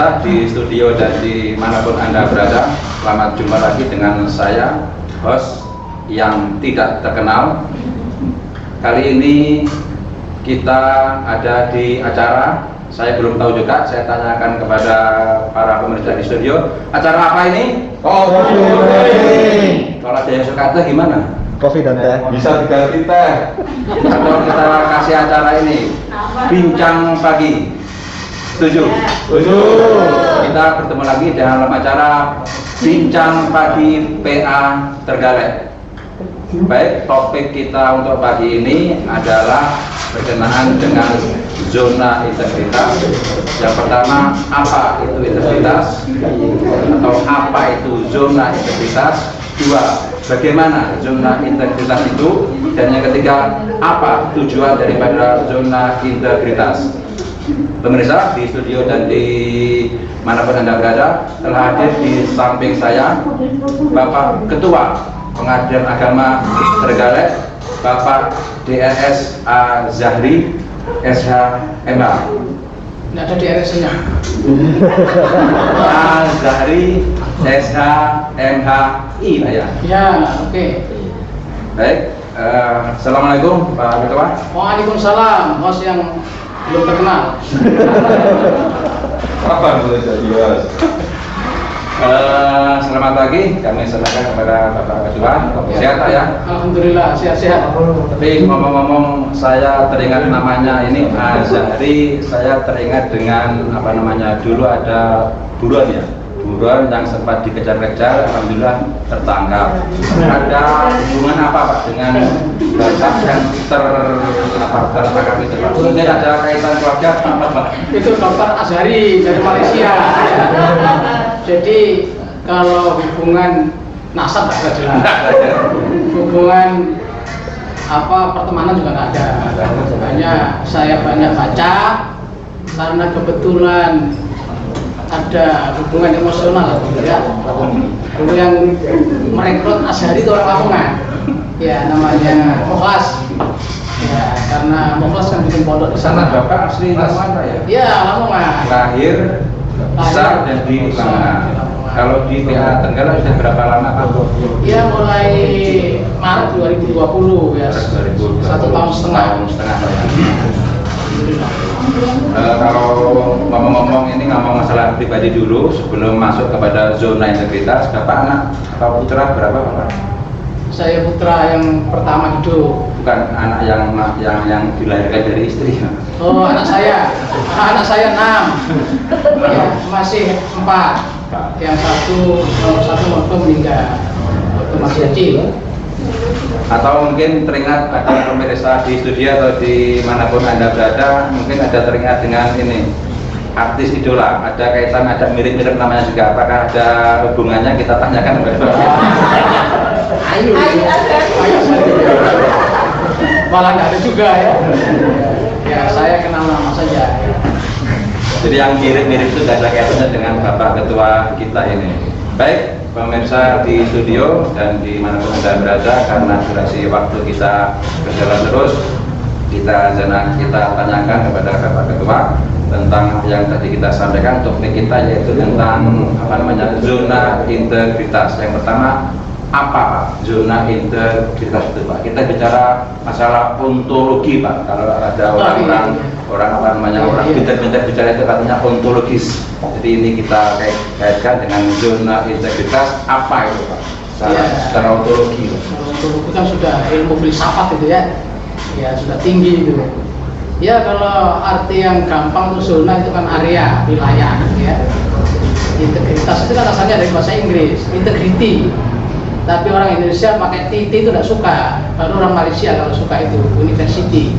pemirsa di studio dan dimanapun Anda berada, selamat jumpa lagi dengan saya, host yang tidak terkenal. Kali ini kita ada di acara, saya belum tahu juga, saya tanyakan kepada para pemirsa di studio, acara apa ini? Kalau ada yang suka teh gimana? Kopi dan teh. Bisa diganti teh. Atau kita kasih acara ini, Bincang Pagi. Setuju? Setuju. Kita bertemu lagi dalam acara Bincang Pagi PA Terenggalek. Baik, topik kita untuk pagi ini adalah berkenaan dengan zona integritas. Yang pertama, apa itu integritas? Atau apa itu zona integritas? Dua, bagaimana zona integritas itu? Dan yang ketiga, apa tujuan daripada zona integritas? Pemirsa di studio dan di manapun Anda berada, telah hadir di samping saya Bapak Ketua Pengadilan Agama Terenggalek, Bapak DRS A. Zahri, SH MH. Tidak ada DRS-nya. A. Zahri, SH MHI lah ya. Ya, oke. Baik, Assalamualaikum Pak Ketua. Waalaikumsalam, host yang belum terkenal. Kapan boleh jadi host? Selamat pagi, kami serahkan kepada Bapak Ketua. Sehat Pak ya? Alhamdulillah, sehat-sehat. Tapi ngomong-ngomong, saya teringat namanya ini Azhari, saya teringat dengan apa namanya, dulu ada buruan ya, buruan yang sempat dikejar-kejar, alhamdulillah tertangkap. Ada hubungan apa Pak dengan bapak yang tertangkap itu Pak? Mungkin ada kaitan keluarga Pak? Itu Dr. Azhari dari Malaysia. Jadi kalau hubungan nasab nggak jelas, hubungan apa pertemanan juga nggak ada. Hanya saya banyak baca karena kebetulan ada hubungan emosional gitu ya. Dulu yang merekrut Azhari itu orang Lamongan, ya namanya Mukhlas. Ya, karena Mukhlas kan bikin pondok di sana. Bapak asli Lamongan Pak ya? Iya, Lamongan. Lahir, besar dan di Lamongan. Kalau di PA Terenggalek sudah berapa lama Pak? Ya mulai Maret 2020 ya. 2020. 1 tahun setengah. Pak ya. Kalau ngomong-ngomong ini ngomong masalah pribadi dulu sebelum masuk kepada zona integritas, Bapak anak atau putra berapa Pak? Saya putra yang pertama hidup. Bukan anak yang dilahirkan dari istri. Oh, anak saya 6. Ya, masih 4. Yang nomor satu meninggal waktu masih kecil. Atau mungkin teringat ada pemirsa di studio atau di manapun Anda berada, mungkin ada teringat dengan ini artis idola, ada kaitan, ada mirip-mirip namanya juga. Apakah ada hubungannya? Kita tanyakan kepada Bapak. Ayo malah nggak ada juga ya. Ya saya kenal nama saja. Jadi yang mirip-mirip itu tidak ada kaitannya dengan Bapak Ketua kita ini. Baik, pemirsa di studio dan di manapun Anda berada, karena durasi waktu kita berjalan terus, kita tanyakan kepada Bapak Ketua tentang yang tadi kita sampaikan, topik kita yaitu tentang apa namanya, zona integritas. Yang pertama, apa zona integritas itu Pak? Kita bicara masalah ontologi Pak. Kalau ada orang pintar-pintar bicara itu katanya ontologis. Jadi ini kita kaitkan dengan zona integritas, apa itu Pak? Secara ontologi. Ontologi kan sudah ilmu filsafat itu ya. Ya sudah tinggi itu. Ya kalau arti yang gampang itu zona itu kan area, wilayah ya. Integritas itu kan asalnya dari bahasa Inggris, integrity. Tapi orang Indonesia pakai TT itu tidak suka, baru orang Malaysia kalau suka itu university.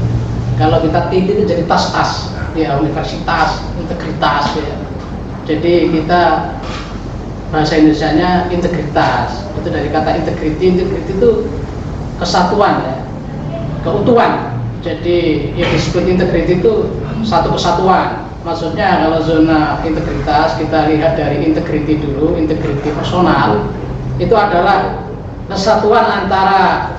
Kalau kita TT itu jadi tas, ya universitas, integritas ya. Jadi kita bahasa Indonesianya integritas. Itu dari kata integrity itu kesatuan ya, keutuhan. Jadi yang disebut integrity itu satu kesatuan. Maksudnya kalau zona integritas kita lihat dari integrity dulu, integrity personal. Itu adalah kesatuan antara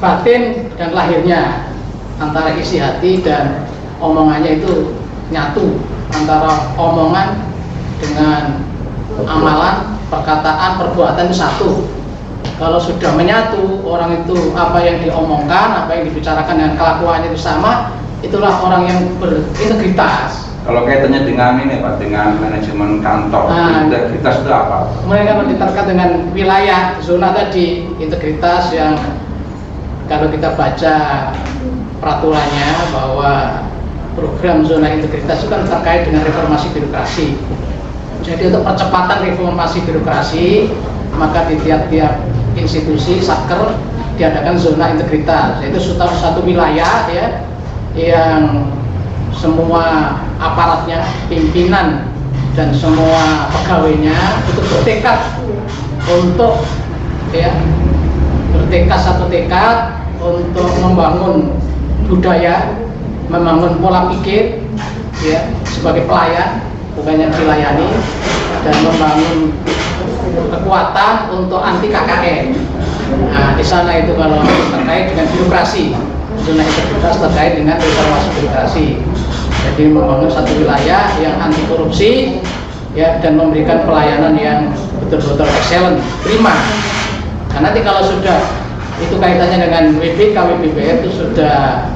batin dan lahirnya, antara isi hati dan omongannya itu nyatu, antara omongan dengan amalan, perkataan, perbuatan itu satu. Kalau sudah menyatu, orang itu apa yang diomongkan, apa yang dibicarakan dengan kelakuannya itu sama, itulah orang yang berintegritas. Kalau kaitannya dengan ini Pak, dengan manajemen kantor, integritas itu apa? Mereka mendetarkan dengan wilayah zona tadi, integritas yang kalau kita baca peraturannya bahwa program zona integritas itu kan terkait dengan reformasi birokrasi. Jadi untuk percepatan reformasi birokrasi, maka di tiap-tiap institusi satker diadakan zona integritas, yaitu satu wilayah ya yang semua aparatnya, pimpinan dan semua pegawainya itu bertekad untuk ya bertekad satu tekad untuk membangun budaya, membangun pola pikir ya sebagai pelayan bukannya dilayani, dan membangun kekuatan untuk anti KKN. Nah, di sana itu kalau terkait dengan birokrasi, zona integritas terkait dengan reformasi birokrasi. Jadi membangun satu wilayah yang anti korupsi ya dan memberikan pelayanan yang betul-betul excellent, prima. Nah, nanti kalau sudah itu kaitannya dengan WBK, WBBM itu sudah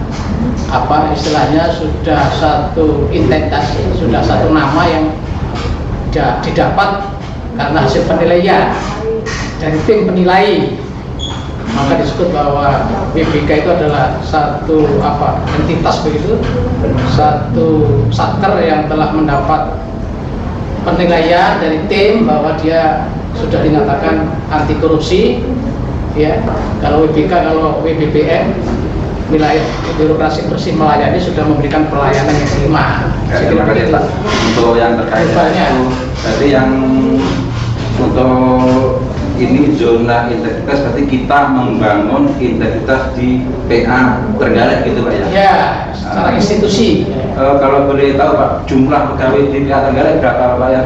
apa istilahnya, sudah satu identitas, sudah satu nama yang didapat karena hasil penilaian dari tim penilai, maka disebut bahwa WBK itu adalah satu apa entitas begitu, satu satker yang telah mendapat penilaian dari tim bahwa dia sudah dinyatakan anti korupsi ya. Kalau WBK, kalau WBBM wilayah birokrasi bersih melayani sudah memberikan pelayanan yang prima. Terima kasih Pak. Untuk yang terkait itu, jadi yang untuk ini zona integritas, berarti kita membangun integritas di PA Trenggalek gitu Pak ya? Ya, secara institusi. Kalau boleh tahu Pak, jumlah pegawai di PA Trenggalek berapa Pak ya?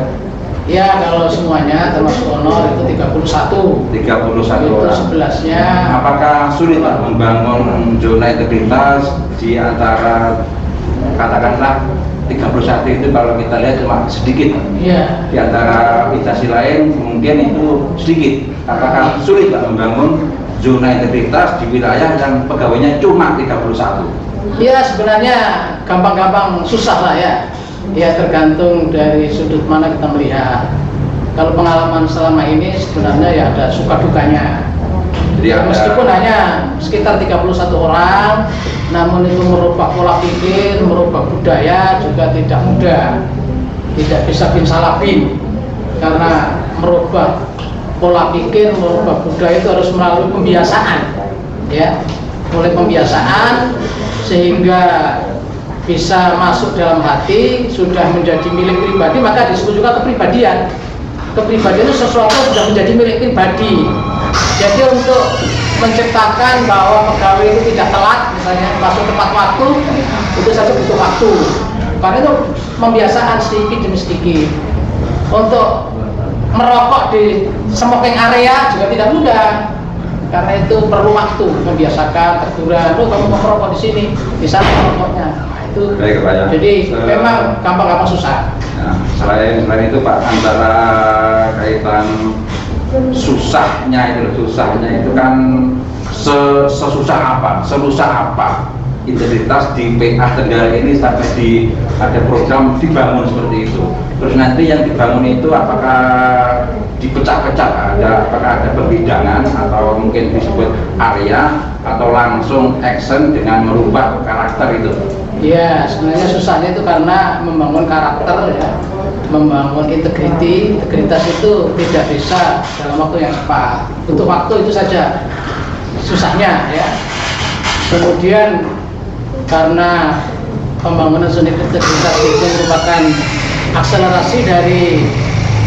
Ya, kalau semuanya termasuk honor itu 31. 31 itu orang. 11-nya. Apakah sulit Pak membangun zona integritas di antara katakanlah 31 itu kalau kita lihat cuma sedikit. Iya. Di antara instansi lain mungkin itu sedikit. Apakah sulit Pak membangun zona integritas di wilayah yang pegawainya cuma 31? Ya, sebenarnya gampang-gampang susah lah ya. Ya tergantung dari sudut mana kita melihat. Kalau pengalaman selama ini sebenarnya ya ada suka dukanya. Jadi meskipun hanya sekitar 31 orang, namun itu merubah pola pikir, merubah budaya juga tidak mudah. Tidak bisa bin salabin, karena merubah pola pikir, merubah budaya itu harus melalui pembiasaan, ya, mulai pembiasaan sehingga bisa masuk dalam hati, sudah menjadi milik pribadi, maka disebut juga kepribadian. Kepribadian itu sesuatu yang sudah menjadi milik pribadi. Jadi untuk menciptakan bahwa pegawai itu tidak telat, misalnya masuk tepat waktu, itu saja butuh waktu. Karena itu pembiasaan sedikit demi sedikit. Untuk merokok di smoking area juga tidak mudah, karena itu perlu waktu membiasakan teguran. Kamu mau merokok di sini, di sana merokoknya. Itu baik, Pak, ya. Jadi memang gampang-gampang susah. Nah, selain itu Pak, antara kaitan susahnya itu kan sesusah apa integritas di PA Trenggalek ini sampai ada program dibangun seperti itu. Terus nanti yang dibangun itu apakah dipecah-pecah, apakah ada pembidangan atau mungkin disebut area atau langsung action dengan merubah karakter itu? Ya, sebenarnya susahnya itu karena membangun karakter ya, membangun integritas itu tidak bisa dalam waktu yang cepat. Untuk waktu itu saja susahnya ya. Kemudian karena pembangunan zona integritas itu merupakan akselerasi dari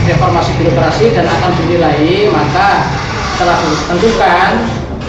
reformasi birokrasi dan akan dinilai, maka telah ditentukan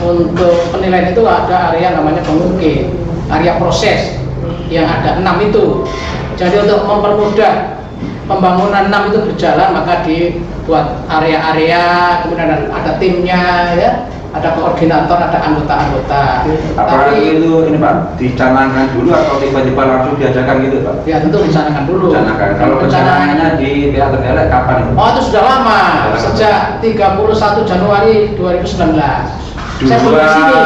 untuk penilaian itu ada area namanya pengukir, area proses yang ada 6 itu. Jadi untuk mempermudah pembangunan 6 itu berjalan, maka dibuat area-area, kemudian ada timnya ya, ada koordinator, ada anggota-anggota. Apakah itu ini Pak dicanangkan dulu atau tiba-tiba langsung diadakan gitu Pak? Ya tentu dicanangkan dulu. Dicanangkan. Kalau rencananya sulitnya di PA Trenggalek kapan? Oh, itu sudah lama, sejak 31 Januari 2019. Saya belum di sini.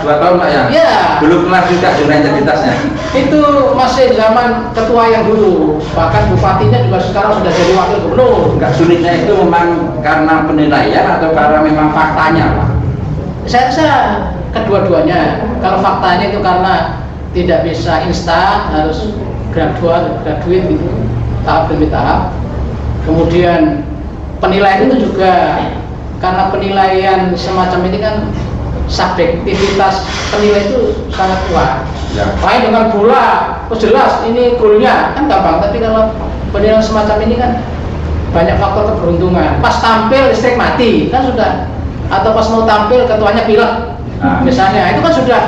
2 tahun Pak ya? Iya. Belum kelar juga zona integritasnya. Itu masih zaman ketua yang dulu, bahkan bupatinya juga sekarang sudah jadi wakil gubernur. Enggak, sulitnya itu memang karena penilaian atau karena memang faktanya Pak? Saya rasa kedua-duanya. Kalau faktanya itu karena tidak bisa instan, harus graduate gitu, tahap demi tahap. Kemudian penilaian itu juga karena penilaian semacam ini kan subjektivitas penilai itu sangat kuat. Ya. Main dengan bola, oh jelas ini golnya kan gampang. Tapi kalau penilaian semacam ini kan banyak faktor keberuntungan. Pas tampil listrik mati kan sudah, atau pas mau tampil ketuanya pilek, misalnya itu kan sudah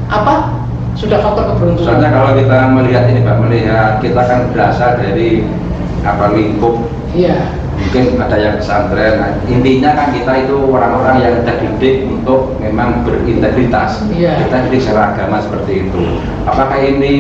apa? Sudah faktor keberuntungan. Soalnya kalau kita melihat ini Pak, melihat kita kan berasal dari lingkup. Iya. Mungkin ada yang pesantren. Nah, intinya kan kita itu orang-orang yang terdidik untuk memang berintegritas. Iya. Kita didik secara agama seperti itu. Apakah ini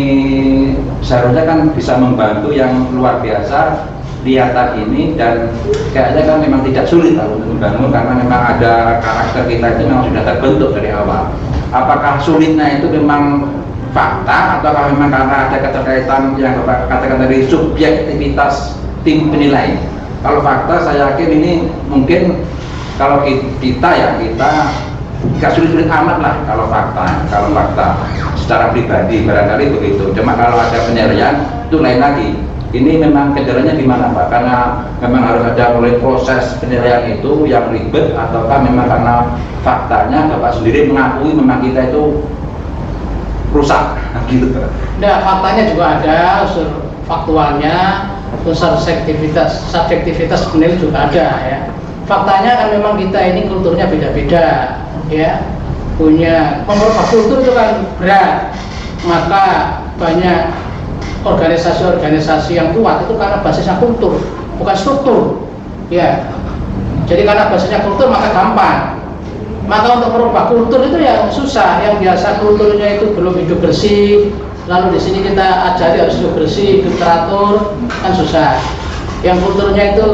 seharusnya kan bisa membantu yang luar biasa liatan ini, dan kayaknya kan memang tidak sulit lah untuk membangun karena memang ada karakter kita itu memang sudah terbentuk dari awal. Apakah sulitnya itu memang fakta ataukah memang karena ada keterkaitan yang Bapak katakan dari subjektivitas tim penilai? Kalau fakta saya yakin ini mungkin kalau kita nggak sulit-sulit amat lah kalau fakta secara pribadi barangkali begitu. Cuma kalau ada penilaian itu lain lagi. Ini memang kendalanya di mana Pak? Karena memang harus ada mulai proses penilaian itu yang ribet, ataukah memang karena faktanya Bapak sendiri mengakui memang kita itu rusak gitu. Nah, faktanya juga ada, unsur faktualnya, unsur subjektivitas penilai juga ada ya. Faktanya kan memang kita ini kulturnya beda-beda ya. Punya merubah kultur itu kan berat. Maka banyak organisasi-organisasi yang kuat itu karena basisnya kultur, bukan struktur. Ya. Jadi karena basisnya kultur maka gampang. Maka untuk merubah kultur itu ya susah. Yang biasa kulturnya itu belum hidup bersih, lalu di sini kita ajari harus hidup bersih, hidup teratur, kan susah. Yang kulturnya itu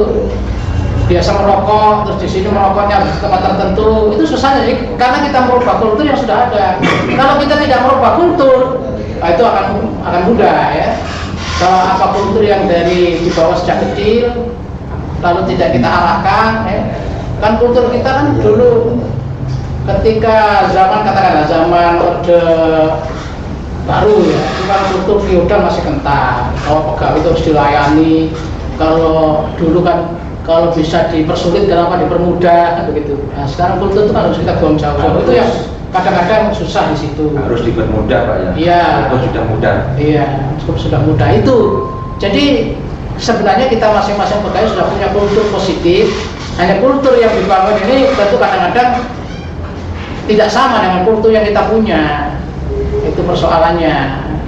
biasa merokok, terus di sini merokoknya harus di tempat tertentu, itu susah. Jadi karena kita merubah kultur yang sudah ada. Kalau kita tidak merubah kultur, itu akan mudah ya. Kalau apa kultur yang dari di bawah sejak kecil, lalu tidak kita arahkan, ya. Kan kultur kita kan dulu ketika katakanlah zaman Orde Baru ya, itu kan kultur feodal masih kental. Kalau pegawai itu harus dilayani. Kalau dulu kan kalau bisa dipersulit, kenapa dipermudah kan begitu. Nah, sekarang kultur itu kan harus kita buang jauh-jauh. Itu yang kadang-kadang susah di situ. Harus dipermudah Pak ya. Iya. Itu sudah mudah. Iya, cukup sudah mudah itu. Jadi sebenarnya kita masing-masing pegawai sudah punya kultur positif. Hanya kultur yang dibangun ini tentu kadang-kadang tidak sama dengan kultur yang kita punya. Itu persoalannya,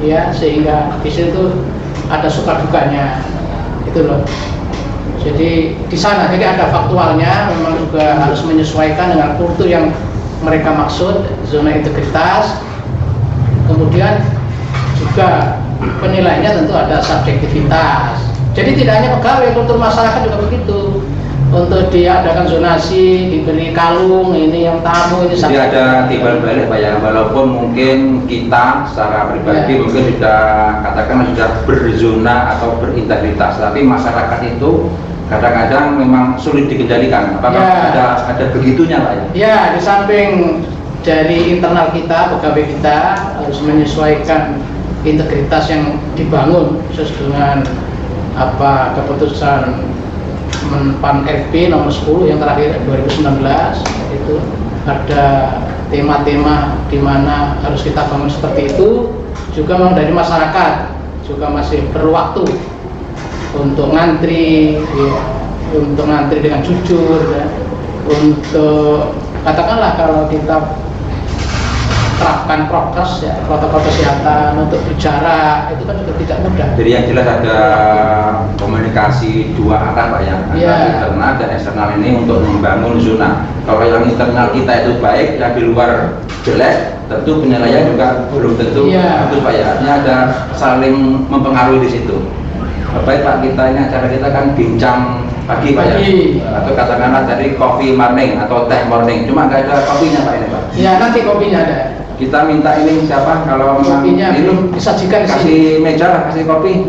ya, sehingga di situ ada suka dukanya. Itu loh. Jadi di sana, jadi ada faktualnya, memang juga harus menyesuaikan dengan kultur yang mereka maksud, zona integritas. Kemudian juga penilaiannya tentu ada subjektivitas. Jadi tidak hanya pegawai, kultur masyarakat juga begitu. Untuk diadakan zonasi, diberi kalung, ini yang tamu, ini jadi ada timbal balik Pak ya, walaupun mungkin kita secara pribadi mungkin sudah katakan sudah berzona atau berintegritas, tapi masyarakat itu kadang-kadang memang sulit dikendalikan. Apakah ada begitunya Pak ya? Ya, di samping dari internal kita, pegawai kita harus menyesuaikan integritas yang dibangun sesuai dengan keputusan Menpan RP nomor 10 yang terakhir 2019. Itu ada tema-tema di mana harus kita bangun seperti itu. Juga memang dari masyarakat juga masih perlu waktu untuk ngantri, ya, untuk ngantri dengan jujur, ya, untuk katakanlah kalau kita terapkan prokes, ya, protokol kesehatan untuk bicara itu kan juga tidak mudah. Jadi yang jelas ada komunikasi dua arah Pak ya, antara internal dan eksternal ini untuk membangun zona. Kalau yang internal kita itu baik, yang di luar jelek, tentu penilaian juga belum tentu bagus Pak ya. Artinya ada saling mempengaruhi di situ. baik Pak, kita ini acara kita kan bincang pagi Pak ya, atau katakanlah tadi coffee morning atau teh morning, cuma nggak ada kopinya Pak ini Pak. Ya nanti kopinya ada. Kita minta ini siapa kalau kopinya ini disajikan di sini. Kasih meja lah, kasih kopi.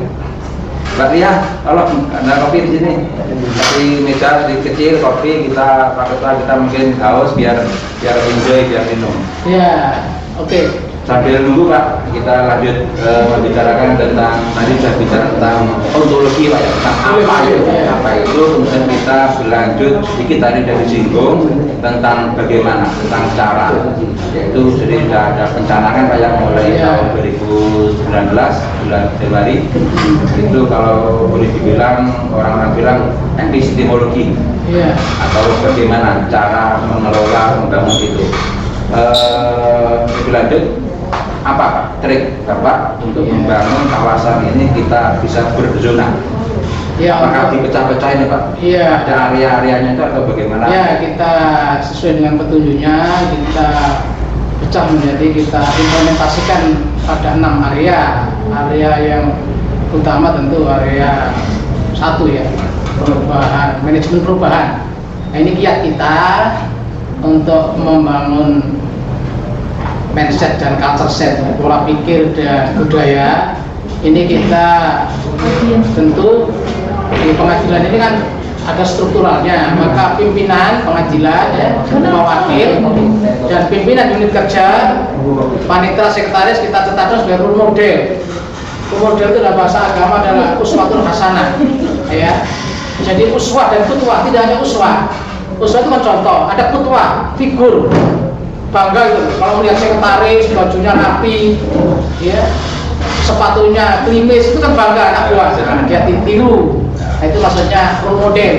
Mbak Ria, kalau ada kopi di sini, kasih meja sedikit kecil kopi, kita mungkin haus biar enjoy, biar minum. Ya, oke. Sambil nunggu Pak, kita lanjut membicarakan tentang, tadi sudah bicara tentang ontologi Pak ya, tentang apa itu, kemudian kita berlanjut sedikit tadi dari disinggung tentang bagaimana, tentang cara, yaitu jadi sudah ada perencanaan Pak yang mulai tahun 2019 bulan Februari, itu kalau boleh dibilang orang-orang bilang epistemologi, atau bagaimana cara mengelola membangun itu. Lebih lanjut, apa trik Bapak untuk membangun kawasan ini kita bisa berzona? Ya, apakah dipecah-pecah ini Pak? Iya. Ada area-areanya itu atau bagaimana? Ya, kita sesuai dengan petunjuknya kita pecah menjadi, kita implementasikan pada 6 area. Area yang utama tentu area 1 ya, perubahan, manajemen perubahan. Nah, ini kiat kita untuk membangun mindset dan culture set, pola pikir dan budaya. Ini kita tentu di pengadilan ini kan ada strukturalnya, maka pimpinan pengadilan ya, wakil dan pimpinan unit kerja, panitera, sekretaris kita tetapkan sebagai role model. Role model itu dalam bahasa agama adalah uswatul hasanah ya. Jadi uswah dan qudwah, tidak hanya uswah. Uswah itu kan contoh, ada qudwah, figur. Bangga gitu, kalau melihat sekretaris, bajunya rapi, ya, sepatunya klimis, itu kan bangga anak buah, dia tiru. Nah, itu maksudnya role model.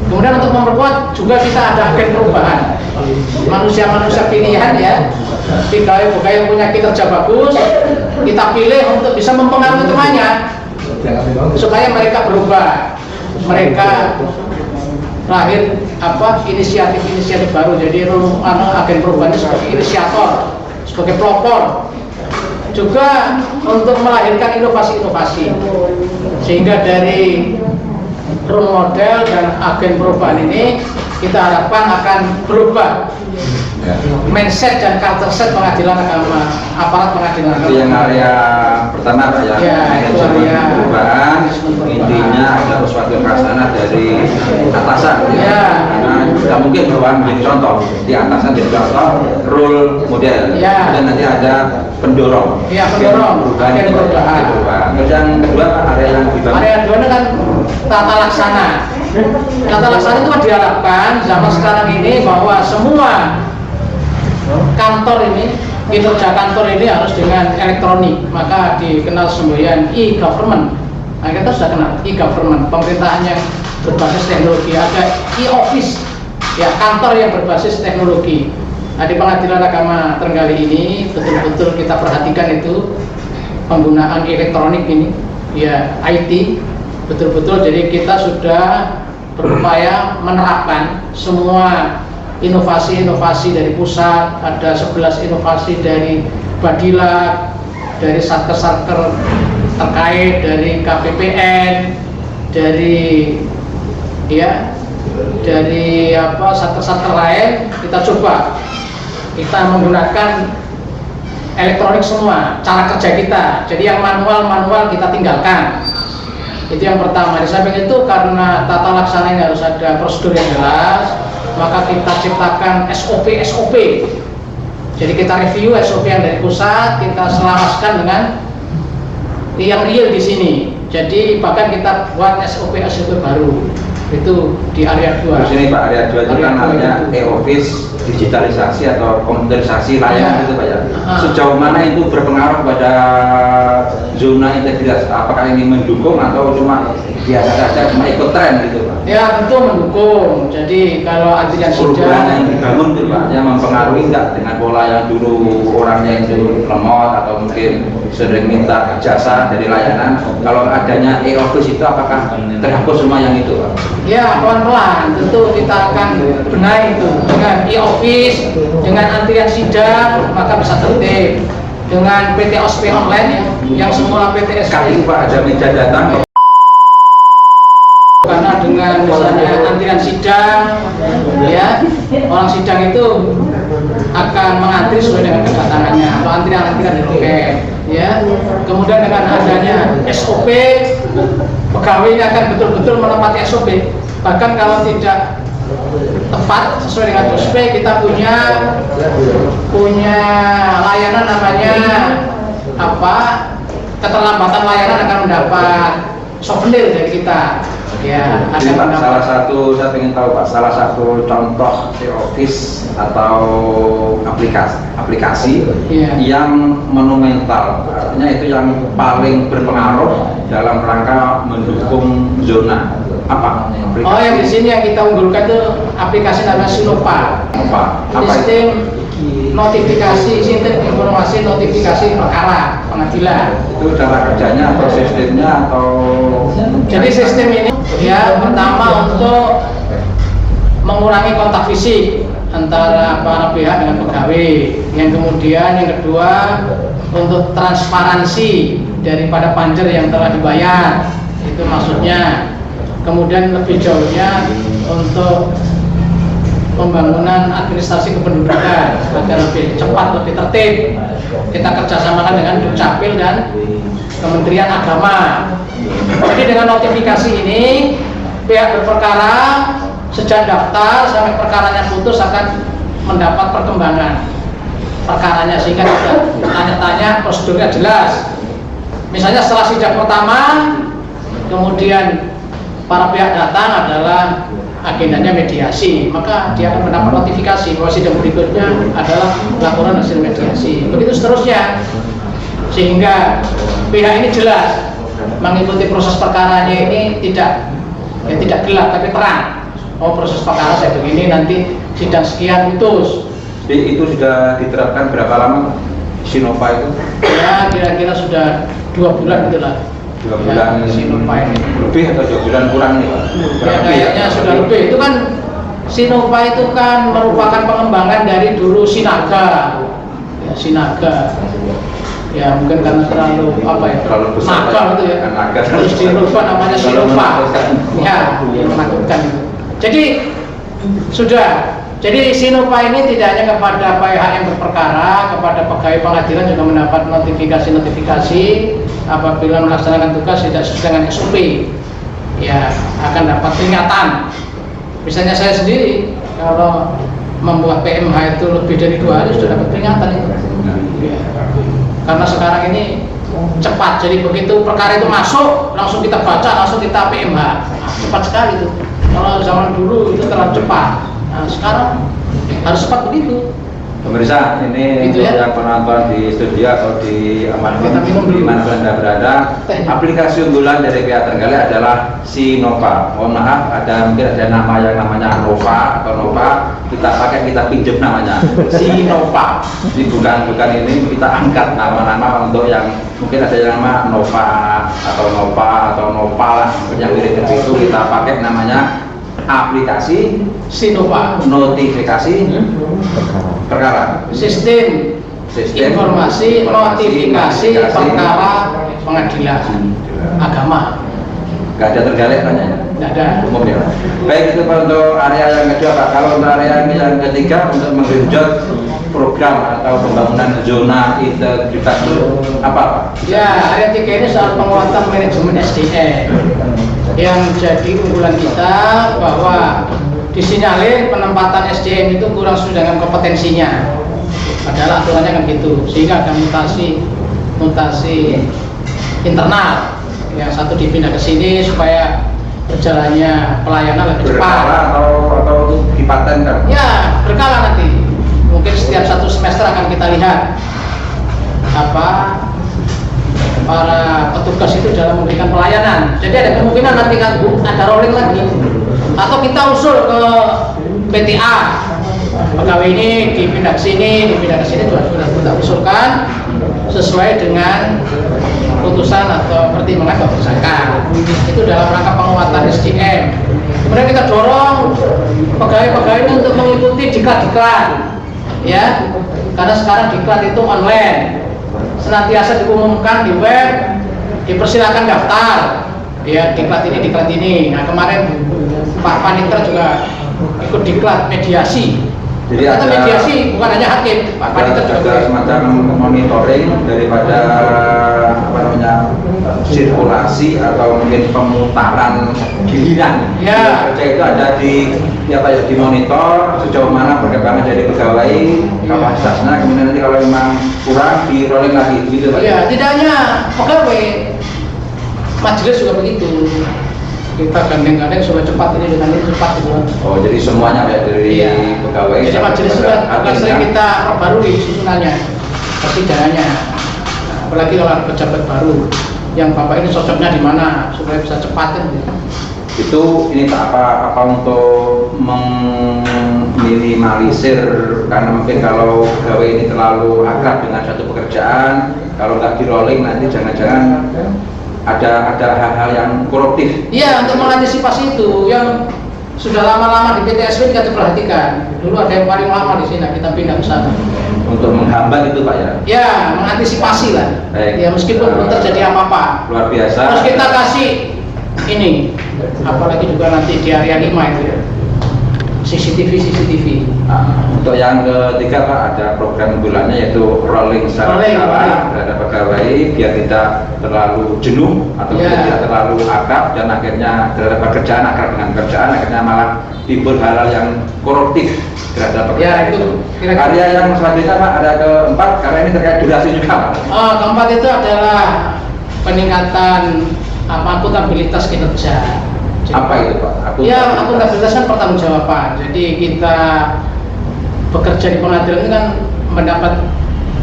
Kemudian untuk memperkuat juga kita ada agen perubahan, manusia-manusia pilihan ya, pegawai-pegawai yang punya kinerja bagus, kita pilih untuk bisa mempengaruhi temannya, supaya mereka berubah, mereka lahir inisiatif baru. Jadi agen perubahan sebagai inisiator, sebagai pelopor, juga untuk melahirkan inovasi-inovasi, sehingga dari role model dan agen perubahan ini kita harapkan akan berubah mindset dan culture set pengadilan agama, aparat pengadilan agama. Itu yang area pertama Pak ya, itu area perubahan, intinya ada suatu hasanah dari atasan ya. Karena kita mungkin perubahan menjadi contoh, di atasan jadi contoh, role model, dan nanti ada pendorong, perubahan. Terus yang kedua Pak, area yang dibangun, area kedua kan tata laksana. Tata laksana itu kan diharapkan zaman sekarang ini bahwa semua kantor ini, kinerja kantor ini harus dengan elektronik, maka dikenal semboyan e-government. Nah, kita sudah kenal e-government, pemerintahan yang berbasis teknologi. Ada e-office, ya, kantor yang berbasis teknologi. Nah, di Pengadilan Agama Trenggalek ini betul-betul kita perhatikan itu penggunaan elektronik ini, ya, IT, betul-betul. Jadi kita sudah berupaya menerapkan semua inovasi-inovasi dari pusat, ada 11 inovasi dari Badilak, dari satker-satker terkait, dari KPPN, dari satker-satker lain. Kita coba, kita menggunakan elektronik semua, cara kerja kita. Jadi yang manual kita tinggalkan. Itu yang pertama. Di samping itu, karena tata laksana ini harus ada prosedur yang jelas, maka kita ciptakan SOP. Jadi kita review SOP yang dari pusat, kita selaraskan dengan yang real di sini. Jadi bahkan kita buat SOP baru. Itu di area 2. Terus ini Pak, area 2 itu kan namanya e-office, digitalisasi atau komputerisasi layanan itu Pak ya. Sejauh mana itu berpengaruh pada zona integritas? Apakah ini mendukung atau cuma biasa saja, cuma ikut tren gitu Pak? Ya, tentu mendukung. Jadi kalau antrian perubahan yang dibangun itu Pak, yang mempengaruhi enggak dengan pola yang dulu orangnya itu lemot atau mungkin sering minta jasa dari layanan. Kalau adanya e-office itu apakah terhapus semua yang itu Pak? Ya, pelan-pelan tentu kita akan benahi itu dengan e-office, dengan antrian sidang, maka bisa tertib. Dengan PT OSP online yang semula PTS kali Pak ada meja datang karena dengan misalnya antrian sidang, ya orang sidang itu akan mengantri sesuai dengan kedatangannya atau antrian tiket, ya. Kemudian dengan adanya SOP, pegawainya akan betul-betul menepati SOP. Bahkan kalau tidak tepat sesuai dengan SOP, kita punya layanan namanya apa? Keterlambatan layanan akan mendapat souvenir dari kita. Ya, jadi Pak, salah satu saya ingin tahu Pak, salah satu contoh Office atau aplikasi yang monumental, artinya itu yang paling berpengaruh dalam rangka mendukung zona apa? Aplikasi. Oh, yang di sini yang kita unggulkan itu aplikasi namanya Sinova. Sistem notifikasi, sistem informasi notifikasi perkara pengadilan. Itu cara kerjanya atau sistemnya atau? Jadi sistem ini ya pertama untuk mengurangi kontak fisik antara para pihak dengan pegawai. Yang kemudian yang kedua untuk transparansi daripada panjer yang telah dibayar. Itu maksudnya. Kemudian lebih jauhnya untuk pembangunan administrasi kependudukan agar lebih cepat, lebih tertib. Kita kerjasamakan dengan Dukcapil dan Kementerian Agama. Jadi dengan notifikasi ini pihak berperkara sejak daftar sampai perkaranya putus akan mendapat perkembangan perkaranya sehingga tidak tanya-tanya, prosedurnya jelas. Misalnya setelah sidang pertama, kemudian para pihak datang adalah agendanya mediasi, maka dia akan mendapat notifikasi bahwa sidang berikutnya adalah laporan hasil mediasi. Begitu seterusnya, sehingga pihak ini jelas mengikuti proses perkaranya ini tidak gelap tapi terang. Oh, proses perkara saya begini, nanti sidang sekian putus. Jadi itu sudah diterapkan berapa lama Sinova itu? Ya kira-kira sudah 2 bulan itulah. 2 bulan ya, Sinova ini lebih atau 2 bulan kurang nih Pak? Ya kayaknya sudah lebih. Itu kan Sinova itu kan merupakan pengembangan dari dulu Sinaga. Ya, Sinaga. Ya mungkin karena terlalu apa ya? Terlalu besar. Nakal itu ya. Nakal. Terus dirubah namanya Sinova. Ya, menakutkan itu. Jadi sudah. Jadi Sinova ini tidak hanya kepada pihak yang berperkara, kepada pegawai pengadilan juga mendapat notifikasi apabila melaksanakan tugas tidak sesuai dengan SOP, ya akan dapat peringatan. Misalnya saya sendiri kalau membuat PMH itu lebih dari 2 hari sudah dapat peringatan itu. Ya. Karena sekarang ini cepat, jadi begitu perkara itu masuk langsung kita baca, langsung kita PMH, cepat sekali itu. Kalau zaman dulu itu terlalu cepat. Nah, sekarang harus cepat begitu. Pemirsa, ini gitu untuk ya? yang penonton di studio atau di Kita minum dulu. di mana Anda berada, aplikasi unggulan dari pihak Trenggalek adalah Sinova. Mohon maaf, mungkin ada nama yang namanya Nova atau Nova, kita pinjam namanya Sinova. Jadi bukan ini kita angkat nama-nama untuk yang mungkin ada yang nama Nova atau Nopal lah, yang mirip itu kita pakai namanya aplikasi Sinova, notifikasi perkara, sistem informasi notifikasi perkara pengadilan agama. Gak ada Trenggalek namanya? Tidak ada. Umum ya. Baik, itu Pak untuk area yang kedua Pak. Kalau untuk area yang ketiga untuk menggenjot program atau pembangunan zona integritas itu apa Pak? Ya, area 3 ini soal penguatan manajemen SDM. Yang jadi unggulan kita bahwa disinyalir penempatan SDM itu kurang sesuai dengan kompetensinya. Padahal aturannya kan gitu, sehingga ada mutasi internal. Yang satu dipindah ke sini supaya berjalannya pelayanan lebih cepat. Atau dipatenkan? Ya, berkala nanti. Mungkin setiap 1 semester akan kita lihat apa para petugas itu dalam memberikan pelayanan. Jadi ada kemungkinan nanti kan ada rolling lagi. Atau kita usul ke PTA. Pegawai ini dipindah ke sini juga sudah kita usulkan sesuai dengan putusan atau pertimbangan Bapak Tersangka. Itu dalam rangka penguatan SDM. Kemudian kita dorong pegawai-pegawai ini untuk mengikuti diklat-diklat, ya, karena sekarang diklat itu online, senantiasa diumumkan di web, dipersilakan daftar, dia diklat ini. Nah kemarin Pak Panitra juga ikut diklat mediasi. Jadi ternyata ada mediasi bukan hanya hakim, Pak Panitra juga ada semacam monitoring daripada apa namanya sirkulasi atau mungkin pemutaran giliran. Ya. Kerja itu ada di monitor sejauh mana perkembangan dari pegawai kapasitasnya, kemudian nanti kalau memang kurang di rolling lagi gitu Pak. Ya, tidak hanya pegawai, majelis juga begitu. Kita gandeng-gandeng supaya cepat ini dengan ini cepat gitu. Oh, jadi semuanya ya dari pegawai. Jadi majelis juga akan sering kita perbarui susunannya, persidangannya. Nah, apalagi kalau ada pejabat baru, yang bapak ini cocoknya di mana supaya bisa cepat kan gitu. Itu ini tak apa untuk meminimalisir, karena mungkin kalau pegawai ini terlalu akrab dengan satu pekerjaan, kalau nggak di rolling nanti jangan-jangan ada hal-hal yang koruptif. Iya, untuk mengantisipasi itu yang sudah lama-lama di PTSB kita perhatikan. Dulu ada yang paling lama di sini, kita pindah ke sana. Untuk menghambat itu Pak ya? Ya, mengantisipasi lah. Baik. Ya meskipun belum terjadi apa-apa. Luar biasa. Terus kita kasih ini, apalagi juga nanti di area 5 itu ya. CCTV. Untuk yang ketiga Pak, ada program bulannya yaitu rolling secara berkala terhadap pegawai biar tidak terlalu jenuh atau tidak terlalu akrab dan akhirnya terhadap pekerjaan akrab dengan pekerjaan akhirnya malah timbul hal-hal yang koruptif terhadap pekerjaan. Ya itu. Karya yang selanjutnya Pak ada keempat, karena ini terkait durasi juga Pak. Keempat itu adalah peningkatan akuntabilitas kinerja. Apa itu Pak? Ya, akuntabilitas kan pertanggungjawaban. Jadi kita bekerja di pengadilan ini kan mendapat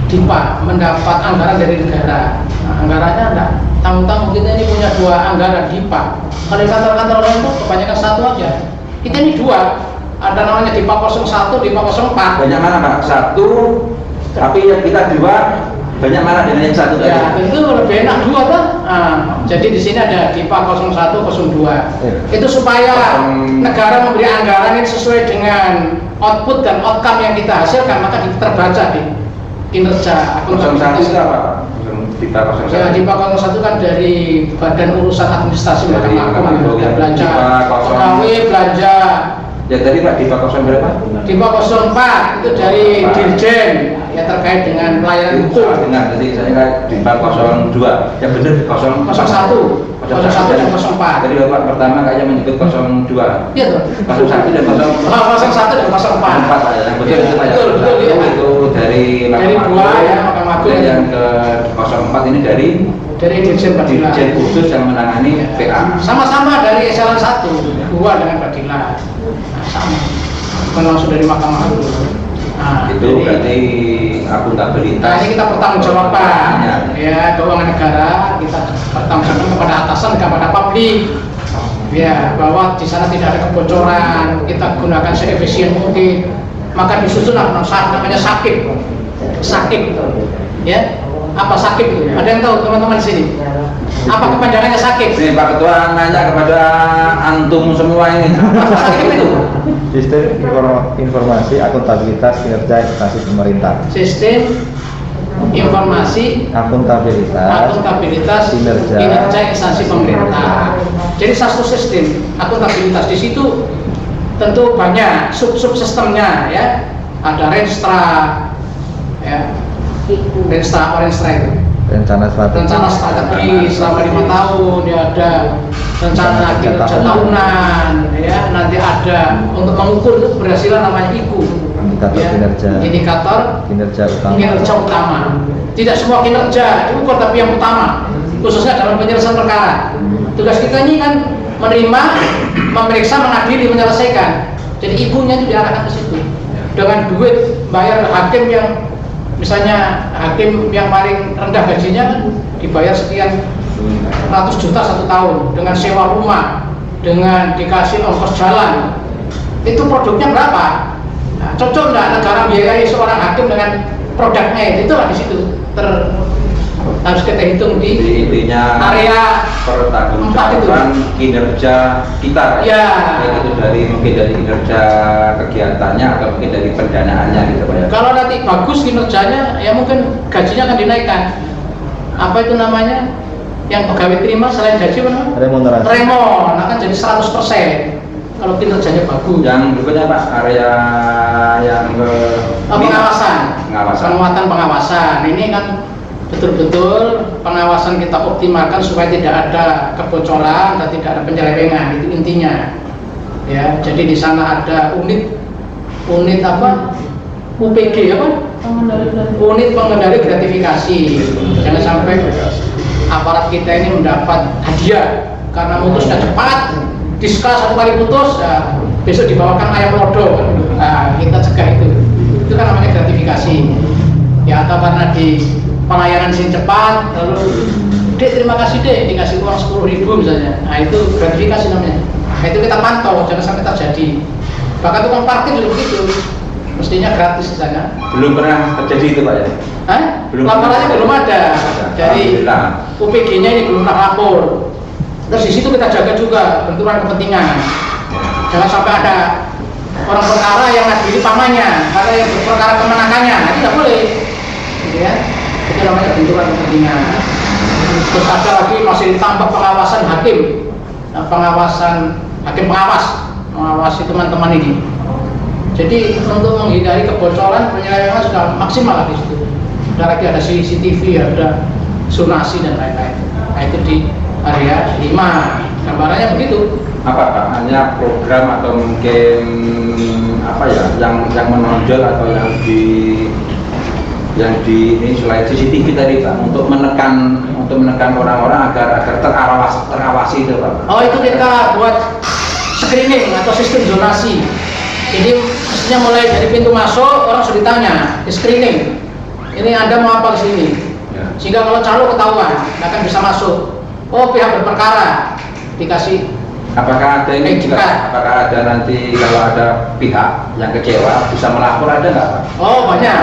DIPA, mendapat anggaran dari negara. Nah, anggarannya enggak tanggung-tanggung, kita ini punya 2 anggaran DIPA. Kalau di kantor-kantor lain itu kebanyakan 1 aja. Kita ini 2. Ada namanya DIPA 01, DIPA 04. Banyak mana Pak? 1, tapi yang kita 2 banyak mana dengan yang 1 tadi? Ya, itu lebih enak 2 kan? Jadi di sini ada DIPA 01, 02. Itu supaya negara memberi anggaran ini sesuai dengan output dan outcome yang kita hasilkan, maka terbaca di kinerja akuntabilitas. 01 itu apa? DIPA 01. Ya, DIPA 01 kan dari Badan Urusan Administrasi Mahkamah Agung, belanja pegawai, belanja. Ya tadi Pak DIPA 0 berapa? DIPA 04 itu dari Dirjen ya terkait dengan pelayanan hukum. Dengan tadi saya kan DIPA 02. Ya benar 01 dan 04. Tadi Bapak pertama kayaknya menyebut 02. Iya tuh. 01 dan 04. 01 dan 04. 04 Pak ya. Yang betul itu Pak ya. Betul, iya. Itu dari dua ya Mahkamah Agung. Yang ke 04 ini dari Dirjen Padilan. Dirjen khusus yang menangani PA. Sama-sama dari eselon 1, 2 dengan Padilan. Nah, sama. Bukan langsung dari Mahkamah Agung. Nah, itu jadi, berarti akuntabilitas. Nah, ini kita pertanggungjawaban ya keuangan negara, kita pertanggungjawaban kepada atasan, kepada publik. Ya, bahwa di sana tidak ada kebocoran, kita gunakan seefisien mungkin. Maka disusun namanya sakit. Ya. Apa sakit itu? Ada yang tahu teman-teman di sini? Apa kepanjangannya sakit? Ini Pak Ketua nanya kepada antum semua ini. Apa sakit itu? Sistem informasi akuntabilitas kinerja instansi pemerintah. Sistem informasi akuntabilitas kinerja instansi pemerintah. Jadi satu sistem akuntabilitas, di situ tentu banyak sub-sistemnya ya. Ada Renstra ya. Renstra itu rencana strategi selama 5 tahun ya, ada rencana kinerja tahunan ya, nanti ada untuk mengukur itu keberhasilan namanya IKU, indikator kinerja utama. Tidak semua kinerja diukur, tapi yang utama khususnya dalam penyelesaian perkara. Tugas kita ini kan menerima, memeriksa, mengadili, menyelesaikan. Jadi ibunya itu diarahkan ke situ dengan duit bayar hakim yang misalnya hakim yang paling rendah gajinya kan dibayar sekian ratus juta 1 tahun dengan sewa rumah, dengan dikasih ongkos jalan. Itu produknya berapa? Nah, cocok nggak negara biayai seorang hakim dengan produknya? Itulah di situ harus kita hitung di intinya area pertanggungjawaban kinerja kita ya. Itu mungkin dari kinerja kegiatannya atau mungkin dari pendanaannya gitu Pak ya. Kalau nanti bagus kinerjanya ya mungkin gajinya akan dinaikkan. Apa itu namanya? yang pegawai terima selain gaji apa namanya? Remunerasi. Remon, akan jadi 100% kalau kinerjanya bagus. Yang berikutnya Pak, area yang ke Pengawasan, pengawasan. penguatan pengawasan. Ini kan betul-betul pengawasan kita optimalkan supaya tidak ada kebocoran dan tidak ada penyelewengan, itu intinya. Ya, jadi di sana ada unit apa? UPG apa? Unit pengendali gratifikasi. Jangan sampai aparat kita ini mendapat hadiah karena mutusnya cepat, diska 1 kali putus, ya, besok dibawakan ayam lodo. Nah, kita cegah itu kan namanya gratifikasi. Ya, atau karena di pelayanan sing cepat, lalu Dek terima kasih Dek, dikasih uang 10.000 misalnya. Nah, itu gratifikasi namanya. Nah, itu kita pantau, jangan sampai terjadi. Bahkan tukang parkir juga begitu, mestinya gratis di sana. Belum pernah terjadi itu Pak ya? Hah? Laporannya belum ada. Dari Alhamdulillah. UPG-nya ini belum pernah lapor. Terus di situ kita jaga juga benturan kepentingan. Jangan sampai ada orang perkara yang ngadili pamannya, karena yang berperkara kemenakannya, nah, itu tidak boleh. Gitu ya. Itu namanya benturan kepentingan. Terus ada lagi masih ditambah pengawasan hakim, nah, pengawasan hakim mengawasi teman-teman ini. Jadi untuk menghindari kebocoran penyelewengan sudah maksimal di situ. Sudah lagi ada CCTV, ada zonasi dan lain-lain. Nah, itu di area 5. Gambarannya begitu. Apa Pak? Hanya program atau mungkin apa ya yang menonjol atau yang di ini selain CCTV tadi Pak untuk menekan orang-orang agar terawasi itu Pak. Oh, itu kita buat screening atau sistem zonasi. Jadi maksudnya mulai dari pintu masuk orang sudah ditanya, di screening. Ini Anda mau apa ke sini? Ya. Sehingga kalau calo ketahuan, nggak akan bisa masuk. Oh, pihak berperkara dikasih. Apakah ada ini juga? Apakah ada nanti kalau ada pihak yang kecewa bisa melapor, ada nggak Pak? Oh, banyak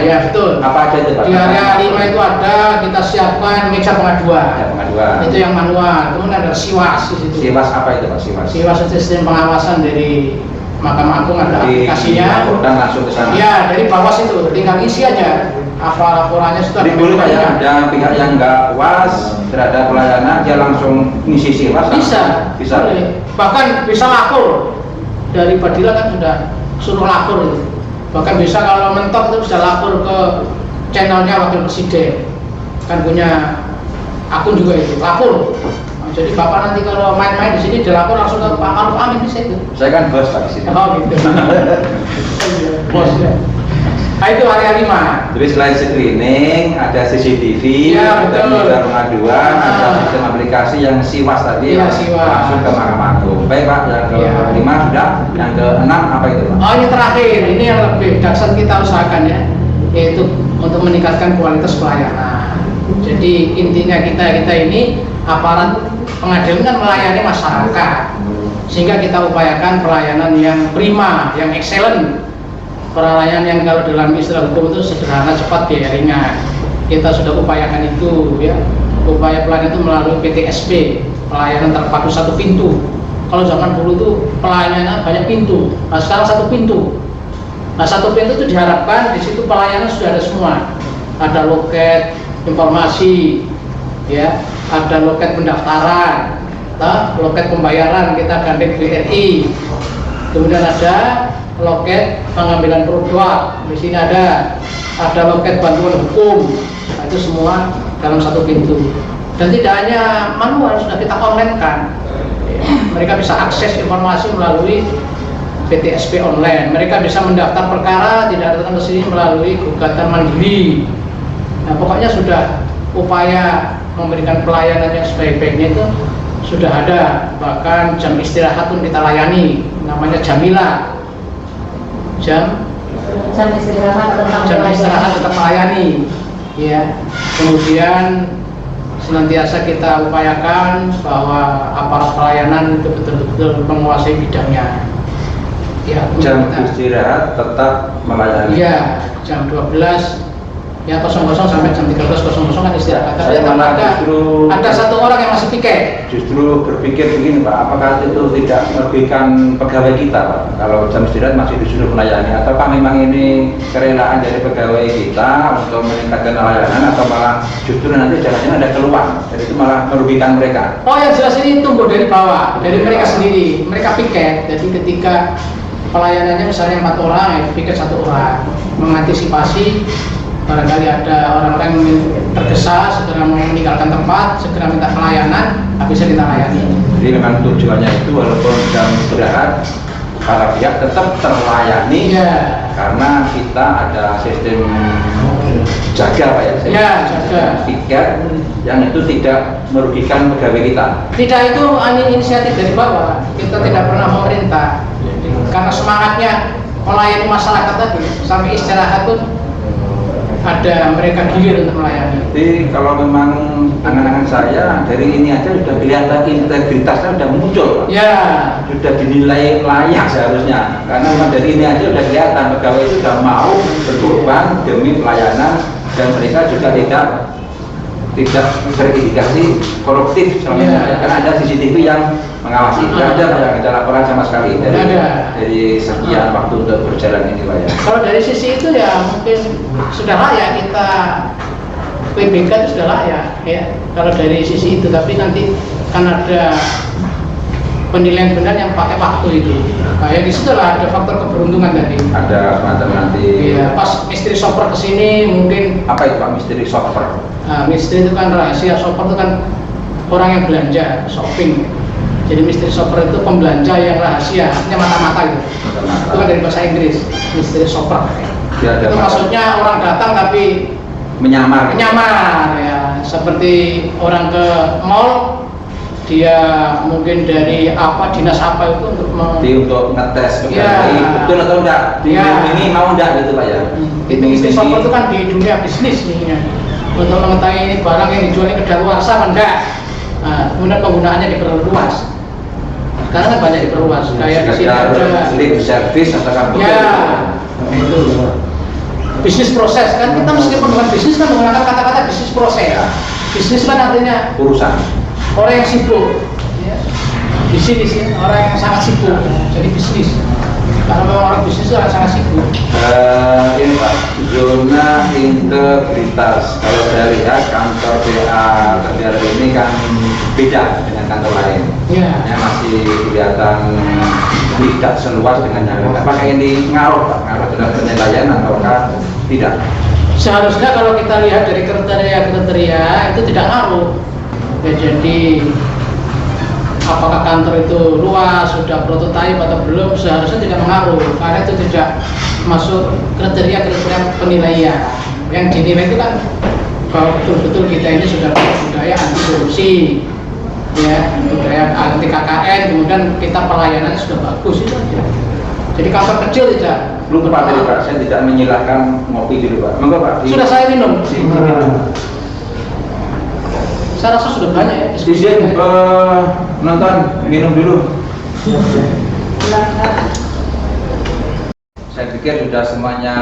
ya, betul. Apa aja itu Pak? Di area 5 itu ada, kita siapkan meja pengaduan. Ya, pengaduan. Itu yang manual. Kemudian ada siwas di situ. Siwas apa itu Pak? Siwas. Siwas itu sistem pengawasan dari Mahkamah Agung, ada aplikasinya. Dan langsung ke sana. Ya, dari bawah situ, tinggal isi aja. Apa laporannya sudah. Jadi dulu Pak ya, ada pihak yang nggak puas terhadap pelayanan, dia langsung ngisi siwas. Bisa. Boleh. Bahkan bisa lapor. Dari Badila kan sudah suruh lapor itu. Bahkan bisa kalau mentok itu bisa lapor ke channelnya Wakil Presiden. Kan punya akun juga itu, lapor. Nah, jadi Bapak nanti kalau main-main di sini dilapor langsung ke Pak Maruf Amin bisa itu. Saya kan bos Pak di sini. Oh gitu. Bos ya. Nah, itu area 5. Jadi selain screening, ada CCTV, Ya, ada betul. meja pengaduan, ada sistem aplikasi yang siwas tadi, Iya, siwas. langsung ke Mahkamah Agung. Baik Pak, yang ke Iya. 5 sudah, yang ke 6 apa itu Pak? Oh, ini terakhir, ini yang lebih dasar kita usahakan ya, yaitu untuk meningkatkan kualitas pelayanan. Jadi intinya kita ini aparat pengadilan kan melayani masyarakat, sehingga kita upayakan pelayanan yang prima, yang excellent. Pelayanan yang kalau dalam istilah hukum itu sederhana, cepat, biaya ringan. Kita sudah upayakan itu ya. Upaya pelayanan itu melalui PTSP, pelayanan terpadu satu pintu. Kalau zaman dulu itu pelayanan banyak pintu, nah sekarang satu pintu. Nah, satu pintu itu diharapkan di situ pelayanan sudah ada semua. Ada loket informasi, ya, ada loket pendaftaran, loket pembayaran kita gandeng BRI. Kemudian ada loket pengambilan produk, di sini ada loket bantuan hukum. Nah, itu semua dalam satu pintu. Dan tidak hanya manual, sudah kita online kan. Mereka bisa akses informasi melalui PTSP online. Mereka bisa mendaftar perkara, tidak datang ke sini melalui gugatan mandiri. Nah, pokoknya sudah upaya memberikan pelayanan yang sebaik-baiknya itu sudah ada. Bahkan jam istirahat pun kita layani, namanya Jamila. Jam istirahat tetap melayani, ya. Kemudian senantiasa kita upayakan bahwa aparat pelayanan itu betul-betul menguasai bidangnya. Ya, Jam istirahat tetap melayani. Iya, jam 12 ya 00 sampai jam 13.00 kan istirahat. Tapi ada satu orang yang masih piket. Justru berpikir begini Pak, apakah itu tidak merugikan pegawai kita Pak? Kalau jam istirahat masih disuruh melayani, ataukah memang ini kerelaan dari pegawai kita untuk meningkatkan layanan, atau malah justru nanti jalannya ada keluhan, jadi itu malah merugikan mereka? Oh yang jelas ini tumbuh dari bawah, dari mereka sendiri, mereka piket. Jadi ketika pelayanannya misalnya 4 orang, ya piket 1 orang, mengantisipasi barangkali ada orang-orang yang tergesa segera meninggalkan tempat, segera minta pelayanan, bisa kita layani. Jadi memang tujuannya itu walaupun jam istirahat para pihak tetap terlayani, karena kita ada sistem jaga Pak ya, jaga piket yang itu tidak merugikan pegawai kita. Tidak, itu inisiatif dari bawah, kita tidak pernah memerintah. Karena semangatnya melayani masyarakat tadi, sampai istirahat pun ada mereka gilir untuk melayani. Jadi kalau memang angan-angan saya dari ini aja sudah kelihatan integritasnya sudah muncul, ya, sudah dinilai layak seharusnya. Karena memang dari ini aja sudah kelihatan pegawai itu sudah mau berkorban demi pelayanan, dan mereka juga tidak terindikasi koruptif selama ini, karena ada CCTV yang mengawasi. Tidak ada laporan sama sekali dari sekian waktu untuk berjalan ini Pak ya. Kalau dari sisi itu ya mungkin sudah layak kita, PBK itu sudah layak ya kalau dari sisi itu, tapi nanti kan ada penilaian benar yang pakai waktu itu. Kayak di situ lah ada faktor keberuntungan tadi. Ada semacam nanti. Iya, pas misteri shopper kesini mungkin. Apa itu Pak misteri shopper? Nah, misteri itu kan rahasia, shopper itu kan orang yang belanja, shopping. Jadi misteri shopper itu pembelanja yang rahasia, artinya mata-mata gitu. Itu kan dari bahasa Inggris, misteri shopper. Ya, itu maksudnya orang datang tapi menyamar ya, seperti orang ke mall, dia mungkin dari dinas apa itu untuk ngetes betul atau enggak, ini mau enggak gitu Pak ya. Itu misteri shopper itu kan di dunia bisnis nih, untuk mengetahui ini barang yang dijual ke daluarsa apa enggak. Nah, kemudian penggunaannya diperluas. Sekarang kan banyak diperluas. Kayak di sini ada lip service atau apa? Ya, itu bisnis proses kan, kita meskipun dengan bisnis kan menggunakan kata-kata bisnis proses. Bisnis kan artinya urusan orang yang sibuk. Ya. Di sini orang yang sangat sibuk. Jadi bisnis. Karena memang orang bisnis itu orang sangat sibuk. Ini Pak, zona integritas. Kalau saya lihat kantor PA Tegal ini kan beda dengan kantor lain. Yang masih kelihatan tidak seluas dengan yang lain. Apakah ini ngaruh Pak? Ngaruh dalam penilaian ataukah tidak? Seharusnya kalau kita lihat dari kriteria itu tidak ngaruh. Ya, jadi apakah kantor itu luas, sudah prototipe atau belum, seharusnya tidak mengaruh, karena itu tidak masuk kriteria penilaian. Yang dinilai itu kan bahwa betul-betul kita ini sudah budaya anti korupsi, ya, budaya anti KKN, kemudian kita pelayanannya sudah bagus, itu aja. Jadi kantor kecil tidak. Belum Pak, tadi Pak, saya tidak menyilahkan ngopi dulu Pak. Monggo Pak. Sudah saya minum. Saya rasa sudah banyak ya. Izin nonton, minum dulu. Saya pikir sudah semuanya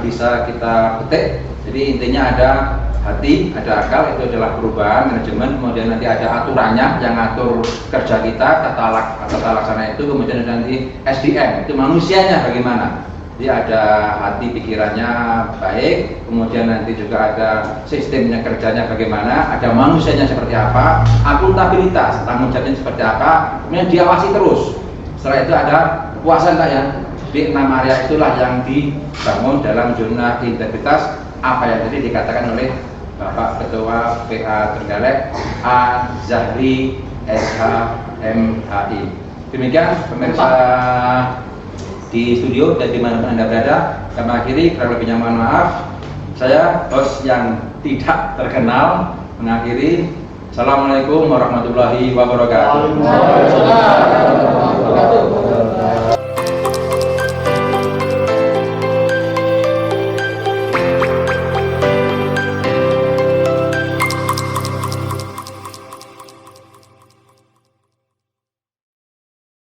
bisa kita petik. Jadi intinya ada hati, ada akal, itu adalah perubahan manajemen. Kemudian nanti ada aturannya yang ngatur kerja kita, tata laksana itu. Kemudian nanti SDM, itu manusianya bagaimana. Jadi ada hati pikirannya baik, kemudian nanti juga ada sistemnya kerjanya bagaimana, ada manusianya seperti apa, akuntabilitas, tanggung jawabnya seperti apa, kemudian diawasi terus. Setelah itu ada kepuasan Pak ya. Di 6 area itulah yang dibangun dalam zona integritas, apa yang tadi dikatakan oleh Bapak Ketua PA Trenggalek A. Zahri SHMHI. Demikian pemirsa di studio dan dimanapun Anda berada, kami akhiri, kurang lebihnya mohon maaf. Saya host yang tidak terkenal mengakhiri. Assalamualaikum warahmatullahi wabarakatuh. Waalaikumsalam.